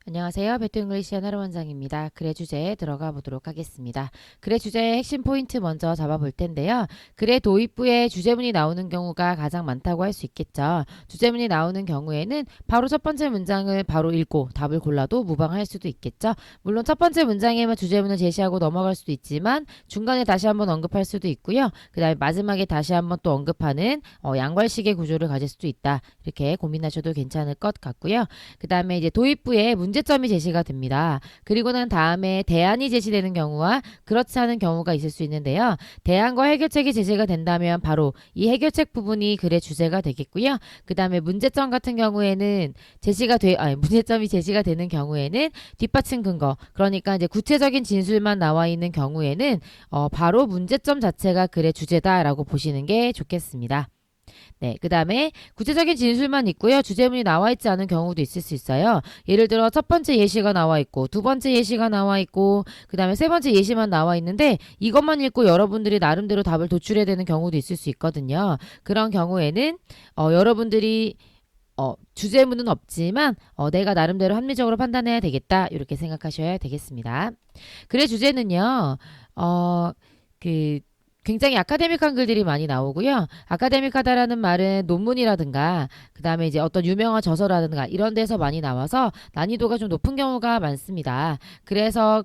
안녕하세요. 배트잉글리시 하나로 원장입니다. 글의 주제에 들어가 보도록 하겠습니다. 글의 주제의 핵심 포인트 먼저 잡아볼 텐데요. 글의 도입부에 주제문이 나오는 경우가 가장 많다고 할 수 있겠죠. 주제문이 나오는 경우에는 바로 첫 번째 문장을 바로 읽고 답을 골라도 무방할 수도 있겠죠. 물론 첫 번째 문장에만 주제문을 제시하고 넘어갈 수도 있지만 중간에 다시 한번 언급할 수도 있고요. 그 다음에 마지막에 다시 한번 또 언급하는 양괄식의 구조를 가질 수도 있다. 이렇게 고민하셔도 괜찮을 것 같고요. 그 다음에 이제 도입부에 문제점이 제시가 됩니다. 그리고 난 다음에 대안이 제시되는 경우와 그렇지 않은 경우가 있을 수 있는데요. 대안과 해결책이 제시가 된다면 바로 이 해결책 부분이 글의 주제가 되겠고요. 그 다음에 문제점 같은 경우에는 문제점이 제시가 되는 경우에는 뒷받침 근거, 그러니까 이제 구체적인 진술만 나와 있는 경우에는 바로 문제점 자체가 글의 주제다라고 보시는 게 좋겠습니다. 네, 그 다음에 구체적인 진술만 있고요. 주제문이 나와 있지 않은 경우도 있을 수 있어요. 예를 들어 첫 번째 예시가 나와 있고 두 번째 예시가 나와 있고 그 다음에 세 번째 예시만 나와 있는데 이것만 읽고 여러분들이 나름대로 답을 도출해야 되는 경우도 있을 수 있거든요. 그런 경우에는 여러분들이 주제문은 없지만 내가 나름대로 합리적으로 판단해야 되겠다 이렇게 생각하셔야 되겠습니다. 글의 주제는요. 굉장히 아카데믹한 글들이 많이 나오고요. 아카데믹하다라는 말은 논문이라든가 그 다음에 이제 어떤 유명한 저서라든가 이런 데서 많이 나와서 난이도가 좀 높은 경우가 많습니다. 그래서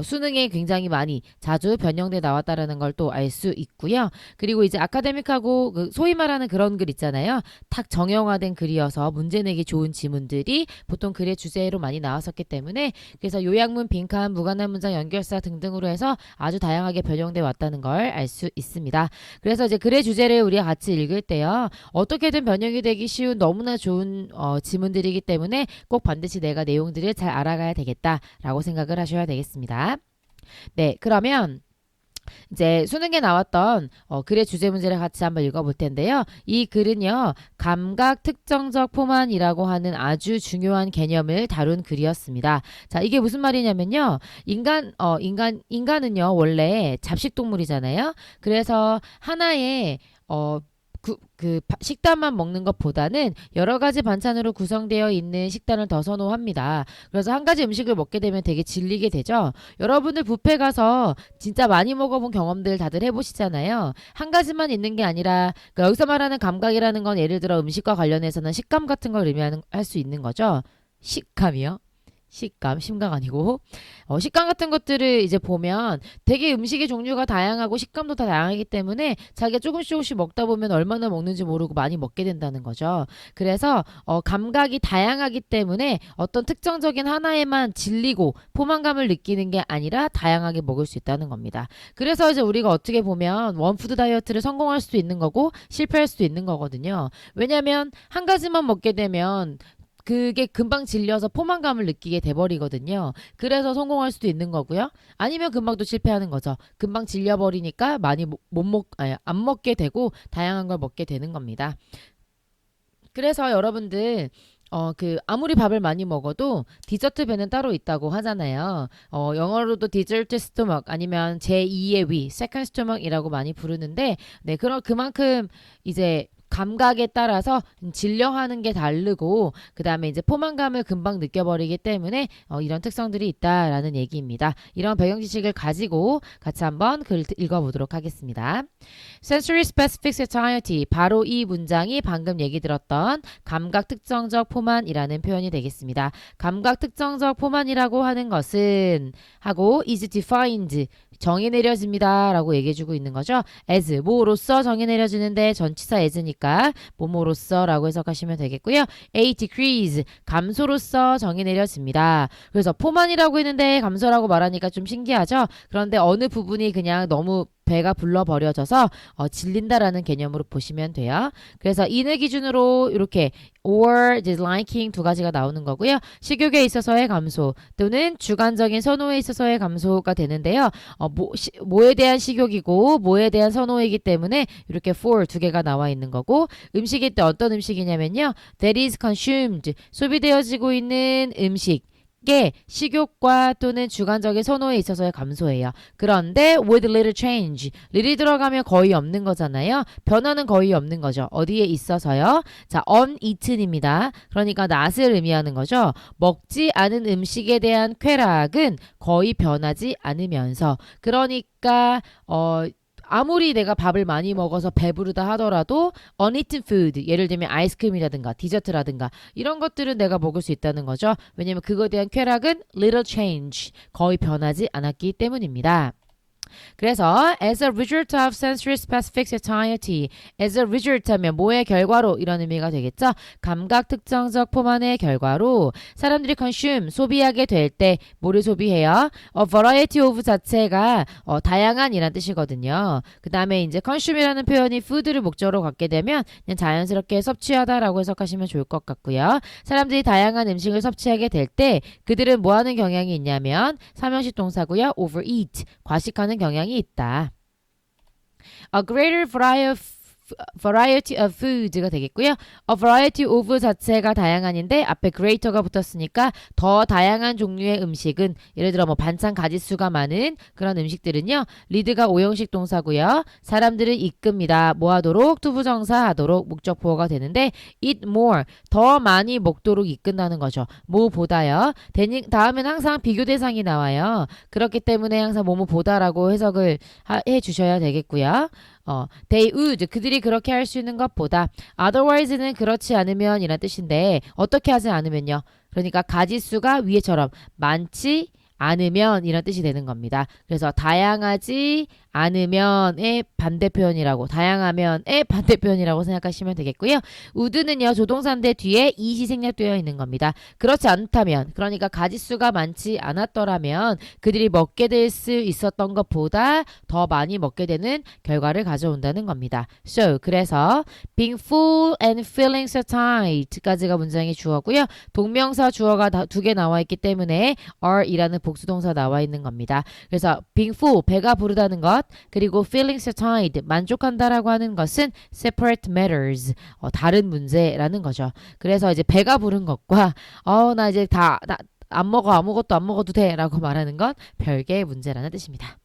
수능에 굉장히 많이 자주 변형돼 나왔다라는 걸 또 알 수 있고요. 그리고 이제 아카데믹하고 소위 말하는 그런 글 있잖아요. 탁 정형화된 글이어서 문제 내기 좋은 지문들이 보통 글의 주제로 많이 나왔었기 때문에 그래서 요약문, 빈칸, 무관한 문장, 연결사 등등으로 해서 아주 다양하게 변형돼 왔다는 걸 알 수 있습니다. 그래서 이제 글의 주제를 우리가 같이 읽을 때요. 어떻게든 변형이 되기 쉬운 너무나 좋은 지문들이기 때문에 꼭 반드시 내가 내용들을 잘 알아가야 되겠다라고 생각을 하셔야 되겠습니다. 네, 그러면 이제 수능에 나왔던 글의 주제 문제를 같이 한번 읽어볼 텐데요. 이 글은요, 감각 특정적 포만이라고 하는 아주 중요한 개념을 다룬 글이었습니다. 자, 이게 무슨 말이냐면요, 인간은요 원래 잡식동물이잖아요. 그래서 하나의 식단만 먹는 것보다는 여러 가지 반찬으로 구성되어 있는 식단을 더 선호합니다. 그래서 한 가지 음식을 먹게 되면 되게 질리게 되죠. 여러분들 뷔페 가서 진짜 많이 먹어본 경험들 다들 해보시잖아요. 한 가지만 있는 게 아니라 그러니까 여기서 말하는 감각이라는 건 예를 들어 음식과 관련해서는 식감 같은 걸 할 수 있는 거죠. 식감이요? 심각 아니고 식감 같은 것들을 이제 보면 되게 음식의 종류가 다양하고 식감도 다 다양하기 때문에 자기가 조금씩 먹다 보면 얼마나 먹는지 모르고 많이 먹게 된다는 거죠. 그래서 감각이 다양하기 때문에 어떤 특정적인 하나에만 질리고 포만감을 느끼는 게 아니라 다양하게 먹을 수 있다는 겁니다. 그래서 이제 우리가 어떻게 보면 원푸드 다이어트를 성공할 수도 있는 거고 실패할 수도 있는 거거든요. 왜냐하면 한 가지만 먹게 되면 그게 금방 질려서 포만감을 느끼게 돼버리거든요. 그래서 성공할 수도 있는 거고요. 아니면 금방 또 실패하는 거죠. 금방 질려버리니까 많이 안 먹게 되고 다양한 걸 먹게 되는 겁니다. 그래서 여러분들 아무리 밥을 많이 먹어도 디저트 배는 따로 있다고 하잖아요. 영어로도 디저트 스토먹 아니면 제2의 위, 세컨드 스토먹이라고 많이 부르는데, 네, 그만큼 이제 감각에 따라서 진려하는 게 다르고 그 다음에 이제 포만감을 금방 느껴버리기 때문에 이런 특성들이 있다라는 얘기입니다. 이런 배경 지식을 가지고 같이 한번 글 읽어보도록 하겠습니다. Sensory Specific Satiety, 바로 이 문장이 방금 얘기 들었던 감각 특정적 포만이라는 표현이 되겠습니다. 감각 특정적 포만이라고 하는 것은 하고 is defined, 정의 내려집니다 라고 얘기해주고 있는 거죠. as, 뭐로써 정의 내려지는데 전치사 as니까 뭐뭐로써 라고 해석하시면 되겠고요. a decrease, 감소로써 정의 내려집니다. 그래서 포만이라고 했는데 감소라고 말하니까 좀 신기하죠. 그런데 어느 부분이 그냥 너무 배가 불러버려져서 질린다라는 개념으로 보시면 돼요. 그래서 인을 기준으로 이렇게 or, disliking 두 가지가 나오는 거고요. 식욕에 있어서의 감소 또는 주관적인 선호에 있어서의 감소가 되는데요. 뭐에 대한 식욕이고 뭐에 대한 선호이기 때문에 이렇게 for 두 개가 나와 있는 거고, 음식이 또 어떤 음식이냐면요. that is consumed, 소비되어지고 있는 음식, 게 식욕과 또는 주관적인 선호에 있어서의 감소예요. 그런데 with little change, little 들어가면 거의 없는 거잖아요. 변화는 거의 없는 거죠. 어디에 있어서요? 자, uneaten입니다. 그러니까 not을 의미하는 거죠. 먹지 않은 음식에 대한 쾌락은 거의 변하지 않으면서, 그러니까 아무리 내가 밥을 많이 먹어서 배부르다 하더라도 uneaten food, 예를 들면 아이스크림이라든가 디저트라든가 이런 것들은 내가 먹을 수 있다는 거죠. 왜냐면 그거에 대한 쾌락은 little change, 거의 변하지 않았기 때문입니다. 그래서 as a result of sensory specific satiety, as a result 하면 뭐의 결과로 이런 의미가 되겠죠. 감각 특정적 포만의 결과로 사람들이 consume, 소비하게 될 때 뭐를 소비해요? variety of 자체가 다양한 이란 뜻이거든요. 그 다음에 이제 consume이라는 표현이 food를 목적으로 갖게 되면 그냥 자연스럽게 섭취하다라고 해석하시면 좋을 것 같고요. 사람들이 다양한 음식을 섭취하게 될 때 그들은 뭐 하는 경향이 있냐면 삼형식 동사고요. overeat, 과식하는 경향이 있다. A greater variety of foods가 되겠고요. A variety of 자체가 다양한인데 앞에 greater가 붙었으니까 더 다양한 종류의 음식은, 예를 들어 뭐 반찬 가짓수가 많은 그런 음식들은요. lead가 오형식 동사고요. 사람들을 이끕니다. 뭐 하도록? 투부정사 하도록 목적 보어가 되는데 eat more, 더 많이 먹도록 이끈다는 거죠. 뭐보다요. 다음엔 항상 비교 대상이 나와요. 그렇기 때문에 항상 뭐뭐보다라고 해석을 해주셔야 되겠고요. they would, 그들이 그렇게 할 수 있는 것보다, otherwise는 그렇지 않으면 이란 뜻인데 어떻게 하지 않으면요. 그러니까 가짓수가 위에처럼 많지 않으면 이런 뜻이 되는 겁니다. 그래서 다양하지 않으면의 반대 표현이라고, 다양하면의 반대 표현이라고 생각하시면 되겠고요. would는요 조동사인데 뒤에 it이 생략되어 있는 겁니다. 그렇지 않다면, 그러니까 가짓수가 많지 않았더라면 그들이 먹게 될 수 있었던 것보다 더 많이 먹게 되는 결과를 가져온다는 겁니다. So, 그래서 being full and feeling satiet까지가 문장의 주어고요. 동명사 주어가 두 개 나와 있기 때문에 are이라는 복수동사 나와 있는 겁니다. 그래서 being full, 배가 부르다는 것, 그리고 feeling satiated, 만족한다라고 하는 것은 separate matters, 다른 문제라는 거죠. 그래서 이제 배가 부른 것과 나 이제 다 안 먹어, 아무것도 안 먹어도 돼 라고 말하는 건 별개의 문제라는 뜻입니다.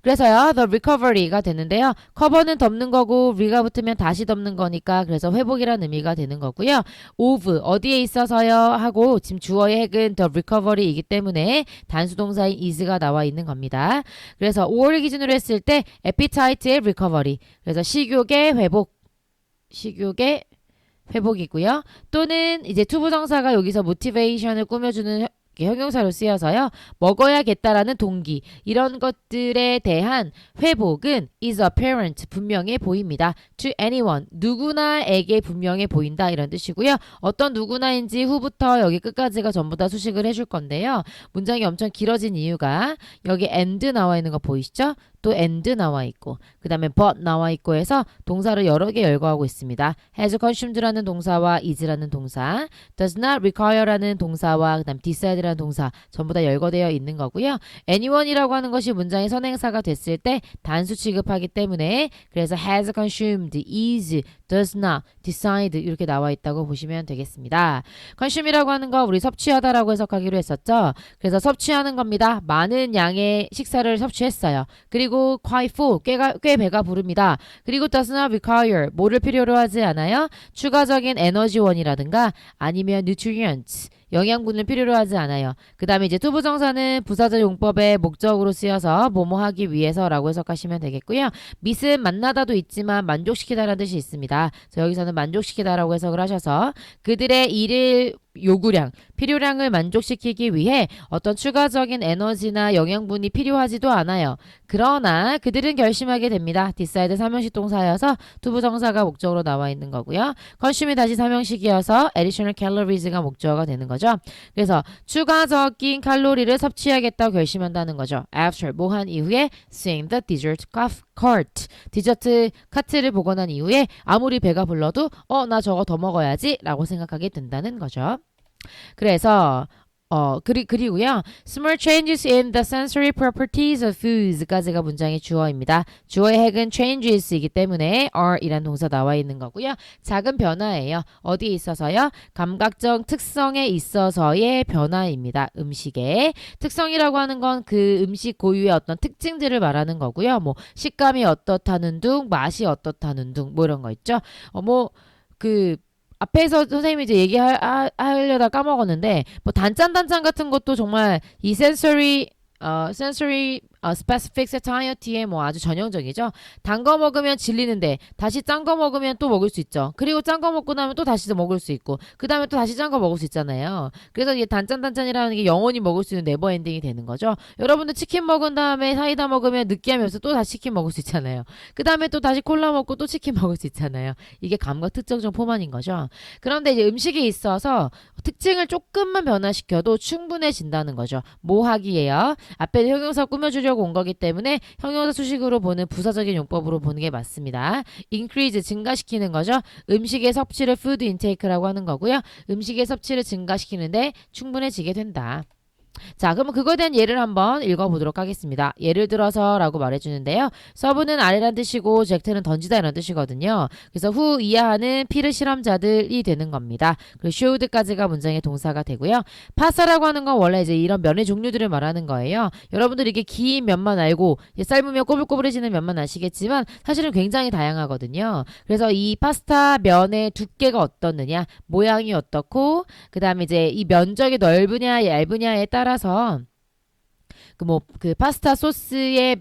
그래서요, the recovery가 되는데요. cover는 덮는 거고 re가 붙으면 다시 덮는 거니까 그래서 회복이라는 의미가 되는 거고요. of, 어디에 있어서요 하고 지금 주어의 핵은 the recovery이기 때문에 단수동사인 is가 나와 있는 겁니다. 그래서 5월 기준으로 했을 때 appetite의 recovery, 그래서 식욕의 회복이고요. 또는 이제 투부정사가 여기서 motivation을 꾸며주는 형용사로 쓰여서요. 먹어야겠다라는 동기, 이런 것들에 대한 회복은 is apparent, 분명해 보입니다. to anyone, 누구나에게 분명해 보인다 이런 뜻이고요. 어떤 누구나인지 후부터 여기 끝까지가 전부 다 수식을 해줄 건데요. 문장이 엄청 길어진 이유가 여기 and 나와 있는 거 보이시죠? 또 and 나와 있고 그 다음에 but 나와 있고 해서 동사를 여러 개 열거하고 있습니다. has consumed라는 동사와 is라는 동사, does not require라는 동사와 그 다음 decide라는 동사 전부 다 열거되어 있는 거고요. anyone이라고 하는 것이 문장의 선행사가 됐을 때 단수 취급하기 때문에 그래서 has consumed, is, does not, decide 이렇게 나와 있다고 보시면 되겠습니다. consume이라고 하는 거 우리 섭취하다라고 해석하기로 했었죠. 그래서 섭취하는 겁니다. 많은 양의 식사를 섭취했어요. 그리고 quite full, 꽤 배가 부릅니다. 그리고 does not require, 뭐를 필요로 하지 않아요? 추가적인 에너지원이라든가 아니면 nutrients, 영양분을 필요로 하지 않아요. 그 다음에 이제 투부정사는 부사절 용법의 목적으로 쓰여서 뭐뭐 하기 위해서라고 해석하시면 되겠고요. mit은 만나다도 있지만 만족시키다라는 뜻이 있습니다. 그래서 여기서는 만족시키다라고 해석을 하셔서 그들의 일을 요구량, 필요량을 만족시키기 위해 어떤 추가적인 에너지나 영양분이 필요하지도 않아요. 그러나 그들은 결심하게 됩니다. decide 삼형식 동사여서 투부정사가 목적으로 나와 있는 거고요. consume이 다시 삼형식이어서 additional calories가 목적어가 되는 거죠. 그래서 추가적인 칼로리를 섭취하겠다고 결심한다는 거죠. after, 뭐 한 이후에 seeing the dessert cart, 디저트 카트를 보고 난 이후에 아무리 배가 불러도 나 저거 더 먹어야지 라고 생각하게 된다는 거죠. 그래서 그리고요. Small changes in the sensory properties of foods까지가 문장의 주어입니다. 주어의 핵은 changes이기 때문에 are이란 동사 나와 있는 거고요. 작은 변화예요. 어디에 있어서요? 감각적 특성에 있어서의 변화입니다. 음식의 특성이라고 하는 건 그 음식 고유의 어떤 특징들을 말하는 거고요. 뭐 식감이 어떻다는 둥, 맛이 어떻다는 둥, 뭐 이런 거 있죠. 그 앞에서 선생님이 이제 얘기하려다 까먹었는데 뭐 단짠 같은 것도 정말 이 sensory specific satiety에 뭐 아주 전형적이죠. 단 거 먹으면 질리는데 다시 짠 거 먹으면 또 먹을 수 있죠. 그리고 짠 거 먹고 나면 또 다시 먹을 수 있고 그 다음에 또 다시 짠 거 먹을 수 있잖아요. 그래서 이게 단짠이라는 게 영원히 먹을 수 있는 네버 엔딩이 되는 거죠. 여러분들 치킨 먹은 다음에 사이다 먹으면 느끼함이 없어 또 다시 치킨 먹을 수 있잖아요. 그 다음에 또 다시 콜라 먹고 또 치킨 먹을 수 있잖아요. 이게 감각 특정적 포만인 거죠. 그런데 이제 음식에 있어서 특징을 조금만 변화시켜도 충분해진다는 거죠. 뭐 하기예요? 앞에 형용사 꾸며주려고 온 거기 때문에 형용사 수식으로 보는 부사적인 용법으로 보는 게 맞습니다. increase 증가시키는 거죠. 음식의 섭취를 food intake라고 하는 거고요. 음식의 섭취를 증가시키는데 충분해지게 된다. 자, 그러면 그거에 대한 예를 한번 읽어보도록 하겠습니다. 예를 들어서 라고 말해주는데요. 서브는 아래란 뜻이고 젝트는 던지다 이런 뜻이거든요. 그래서 후 이하하는 피르 실험자들이 되는 겁니다. 그리고 showed까지가 문장의 동사가 되고요. 파스타라고 하는 건 원래 이제 이런 면의 종류들을 말하는 거예요. 여러분들 이게 긴 면만 알고 삶으면 꼬불꼬불해지는 면만 아시겠지만 사실은 굉장히 다양하거든요. 그래서 이 파스타 면의 두께가 어떻느냐, 모양이 어떻고 그 다음에 이제 이 면적이 넓으냐 얇으냐에 따라서 그 파스타 소스에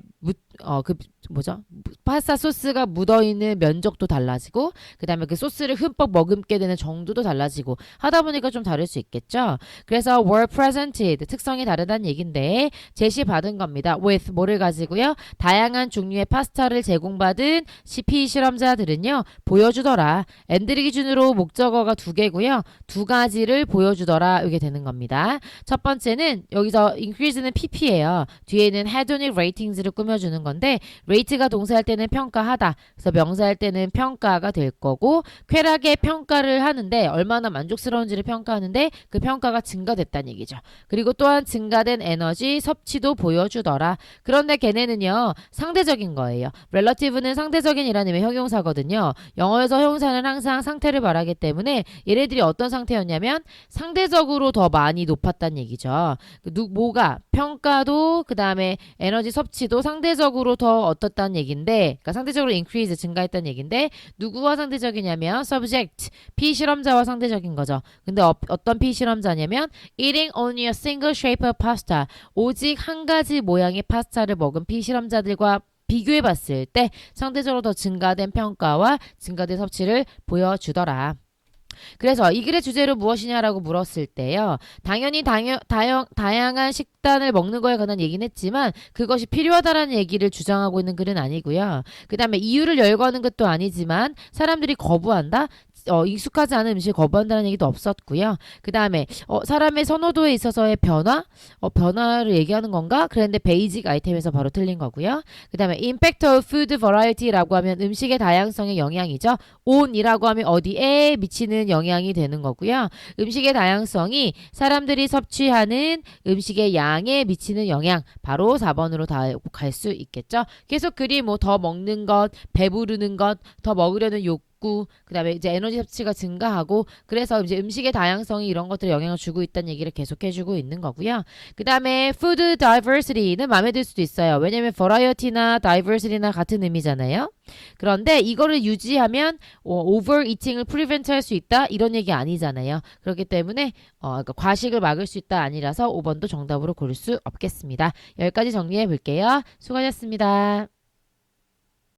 파스타 소스가 묻어있는 면적도 달라지고 그 다음에 그 소스를 흠뻑 머금게 되는 정도도 달라지고 하다 보니까 좀 다를 수 있겠죠. 그래서 were presented 특성이 다르다는 얘긴데 제시받은 겁니다. with 뭐를 가지고요. 다양한 종류의 파스타를 제공받은 CP 실험자들은요. 보여주더라. and를 기준으로 목적어가 두 개고요. 두 가지를 보여주더라. 이게 되는 겁니다. 첫 번째는 여기서 increase는 pp예요. 뒤에는 hedonic ratings를 꾸며주는 건데 rate가 동사할 때는 평가하다. 그래서 명사할 때는 평가가 될 거고 쾌락의 평가를 하는데 얼마나 만족스러운지를 평가하는데 그 평가가 증가됐다는 얘기죠. 그리고 또한 증가된 에너지 섭취도 보여주더라. 그런데 걔네는요. 상대적인 거예요. relative는 상대적인이라는 의미의 형용사거든요. 영어에서 형용사는 항상 상태를 말하기 때문에 얘네들이 어떤 상태였냐면 상대적으로 더 많이 높았다는 얘기죠. 뭐가 평가도 그 다음에 에너지 섭취도 상대적으로 더 어떻다는 얘기인데 그러니까 상대적으로 increase 증가했다는 얘기인데 누구와 상대적이냐면 subject 피실험자와 상대적인 거죠. 근데 어떤 피실험자냐면 eating only a single shape of pasta 오직 한 가지 모양의 파스타를 먹은 피실험자들과 비교해 봤을 때 상대적으로 더 증가된 평가와 증가된 섭취를 보여주더라. 그래서 이 글의 주제로 무엇이냐라고 물었을 때요. 당연히 다양한 식단을 먹는 거에 관한 얘기는 했지만 그것이 필요하다라는 얘기를 주장하고 있는 글은 아니고요. 그 다음에 이유를 열거하는 것도 아니지만 사람들이 거부한다? 익숙하지 않은 음식을 거부한다는 얘기도 없었고요. 그 다음에 사람의 선호도에 있어서의 변화? 변화를 얘기하는 건가? 그런데 베이직 아이템에서 바로 틀린 거고요. 그 다음에 impact of food variety라고 하면 음식의 다양성의 영향이죠. on이라고 하면 어디에 미치는 영향이 되는 거고요. 음식의 다양성이 사람들이 섭취하는 음식의 양에 미치는 영향 바로 4번으로 다 갈 수 있겠죠. 계속 글이 뭐 더 먹는 것, 배부르는 것, 더 먹으려는 욕구 그 다음에 이제 에너지 섭취가 증가하고 그래서 이제 음식의 다양성이 이런 것들에 영향을 주고 있다는 얘기를 계속해주고 있는 거고요. 그 다음에 food diversity는 마음에 들 수도 있어요. 왜냐면 variety나 diversity나 같은 의미잖아요. 그런데 이거를 유지하면 overeating을 prevent 할 수 있다 이런 얘기 아니잖아요. 그렇기 때문에 그러니까 과식을 막을 수 있다 아니라서 5번도 정답으로 고를 수 없겠습니다. 여기까지 정리해 볼게요. 수고하셨습니다.